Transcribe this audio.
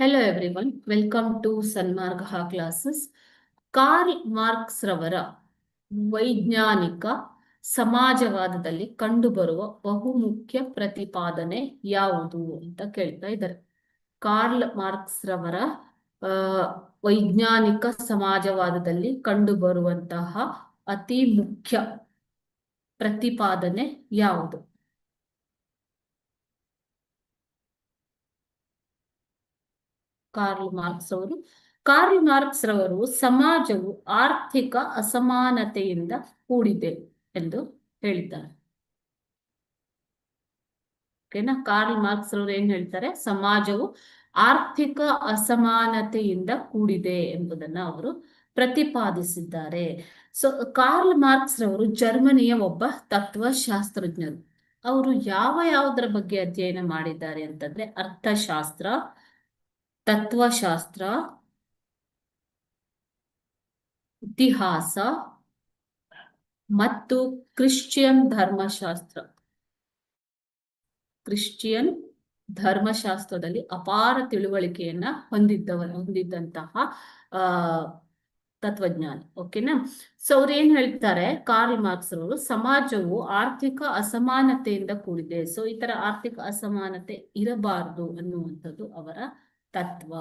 Hello everyone, welcome to Sanmarga classes. Karl Marx ರವರ ವೈಜ್ಞಾನಿಕ ಸಮಾಜವಾದದಲ್ಲಿ ಕಂಡುಬರುವ ಬಹುಮುಖ್ಯ ಪ್ರತಿಪಾದನೆ ಯಾವುದು ಅಂತ ಕೇಳ್ತಾ ಇದ್ದಾರೆ. ಕಾರ್ಲ್ ಮಾರ್ಕ್ಸ್ ರವರ ವೈಜ್ಞಾನಿಕ ಸಮಾಜವಾದದಲ್ಲಿ ಕಂಡುಬರುವಂತಹ ಅತಿ ಮುಖ್ಯ ಪ್ರತಿಪಾದನೆ ಯಾವುದು? ಕಾರ್ಲ್ ಮಾರ್ಕ್ಸ್ ರವರು ಸಮಾಜವು ಆರ್ಥಿಕ ಅಸಮಾನತೆಯಿಂದ ಕೂಡಿದೆ ಎಂದು ಹೇಳಿದ್ದಾರೆ. ಓಕೆನಾ? ಕಾರ್ಲ್ ಮಾರ್ಕ್ಸ್ ರವರು ಏನ್ ಹೇಳ್ತಾರೆ? ಸಮಾಜವು ಆರ್ಥಿಕ ಅಸಮಾನತೆಯಿಂದ ಕೂಡಿದೆ ಎಂಬುದನ್ನ ಅವರು ಪ್ರತಿಪಾದಿಸಿದ್ದಾರೆ. ಸೊ ಕಾರ್ಲ್ ಮಾರ್ಕ್ಸ್ ರವರು ಜರ್ಮನಿಯ ಒಬ್ಬ ತತ್ವಶಾಸ್ತ್ರಜ್ಞರು. ಅವರು ಯಾವುದರ ಬಗ್ಗೆ ಅಧ್ಯಯನ ಮಾಡಿದ್ದಾರೆ ಅಂತಂದ್ರೆ ಅರ್ಥಶಾಸ್ತ್ರ, ತತ್ವಶಾಸ್ತ್ರ, ಇತಿಹಾಸ ಮತ್ತು ಕ್ರಿಶ್ಚಿಯನ್ ಧರ್ಮಶಾಸ್ತ್ರದಲ್ಲಿ ಅಪಾರ ತಿಳುವಳಿಕೆಯನ್ನ ಹೊಂದಿದ್ದಂತಹ ತತ್ವಜ್ಞಾನಿ. ಓಕೆನಾ? ಸೊ ಅವ್ರು ಏನ್ ಹೇಳ್ತಾರೆ, ಕಾರ್ಲ್ ಮಾರ್ಕ್ಸ್ ಅವರು ಸಮಾಜವು ಆರ್ಥಿಕ ಅಸಮಾನತೆಯಿಂದ ಕೂಡಿದೆ. ಸೊ ಈ ತರ ಆರ್ಥಿಕ ಅಸಮಾನತೆ ಇರಬಾರದು ಅನ್ನುವಂಥದ್ದು ಅವರ ತತ್ವ.